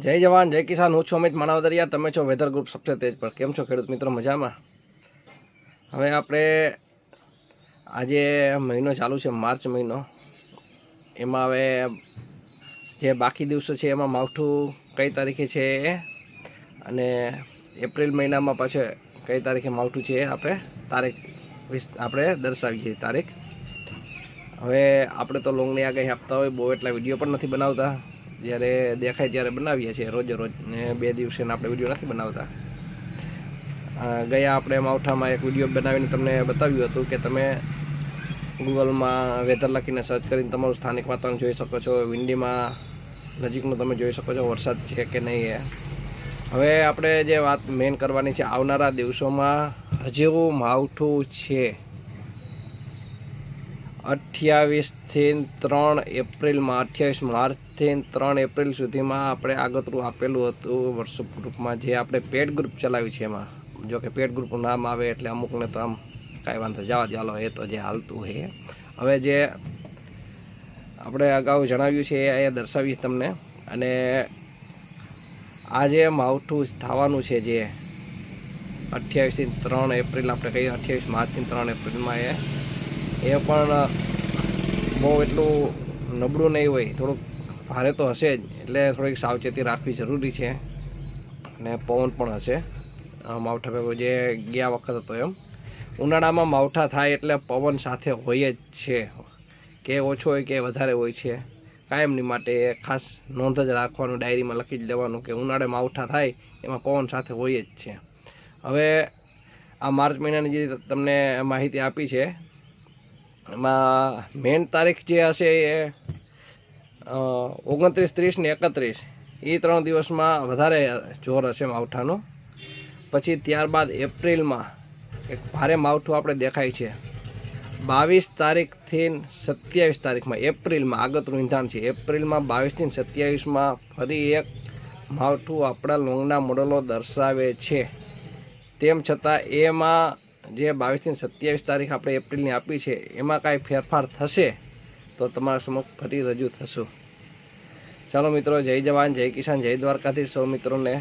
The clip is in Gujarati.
જય જવાન જય કિસાન। હું છું અમિત માનવદરિયા, તમે છો વેધર ગ્રુપ સબસે તેજ પર। કેમ છો ખેડૂત મિત્રો? મજામાં? હવે આપણે આજે મહિનો ચાલુ છે, માર્ચ મહિનો, એમાં હવે જે બાકી દિવસો છે એમાં માવઠું કઈ તારીખે છે અને એપ્રિલ મહિનામાં પાછળ કઈ તારીખે માવઠું છે આપણે તારીખ આપણે દર્શાવી છે તારીખ। હવે આપણે તો લોંગની આગાહી આપતા હોય, બહુ એટલા વિડીયો પણ નથી બનાવતા, જ્યારે દેખાય ત્યારે બનાવીએ છીએ રોજે રોજ, ને 2 દિવસે આપણે વિડીયો નથી બનાવતા। ગયા આપણે માવઠામાં એક વિડીયો બનાવીને તમને બતાવ્યું હતું કે તમે ગૂગલમાં વેધર લખીને સર્ચ કરીને તમારું સ્થાનિક વાતાવરણ જોઈ શકો છો, વિંડીમાં નજીકનું તમે જોઈ શકો છો વરસાદ છે કે નહીં। હવે આપણે જે વાત મેઇન કરવાની છે, આવનારા દિવસોમાં હજુ માવઠું છે 28થી 3 એપ્રિલમાં, 28 માર્ચથી 3 એપ્રિલ સુધીમાં આપણે આગતરું આપેલું હતું વોટ્સઅપ ગ્રુપમાં, જે આપણે પેડ ગ્રુપ ચલાવી છે એમાં। જો કે પેડ ગ્રુપનું નામ આવે એટલે અમુકને તો આમ કાંઈ વાંધો જવા દે, હાલો એ તો જે હાલતું છે। હવે જે આપણે અગાઉ જણાવ્યું છે એ અહીંયા દર્શાવીશ તમને। અને આ જે માવઠું થવાનું છે જે 28થી 3 એપ્રિલ આપણે કહીએ, 28 માર્ચથી 3 એપ્રિલમાં એ પણ બહુ એટલું નબળું નહીં હોય, થોડુંક ભારે તો હશે જ, એટલે થોડીક સાવચેતી રાખવી જરૂરી છે। અને પવન પણ હશે માવઠા ભેગો, જે ગયા વખત હતો એમ। ઉનાળામાં માવઠા થાય એટલે પવન સાથે હોય જ છે, કે ઓછો હોય કે વધારે હોય છે, કાયમની માટે ખાસ નોંધ જ રાખવાનું, ડાયરીમાં લખી જ લેવાનું કે ઉનાળે માવઠા થાય એમાં પવન સાથે હોય જ છે। હવે આ માર્ચ મહિનાની જે તમને માહિતી આપી છે એમાં મેઇન તારીખ જે હશે એ 29, 30 ને 31, એ 3 દિવસમાં વધારે જોર હશે માવઠાનું। પછી ત્યારબાદ એપ્રિલમાં એક ભારે માવઠું આપણે દેખાય છે 22 તારીખથી 27 તારીખમાં, એપ્રિલમાં આગતનું ઇંધાણ છે। એપ્રિલમાં 22થી 27માં ફરી એક માવઠું આપણા લોંગના મોડલો દર્શાવે છે। તેમ છતાં એમાં જે 22થી 27 તારીખ આપણે એપ્રિલની આપી છે એમાં કાંઈ ફેરફાર થશે તો તમારા સમક્ષ ફરી રજૂ થશું। ચાલો મિત્રો, જય જવાન જય કિસાન, જય દ્વારકાથી સૌ મિત્રોને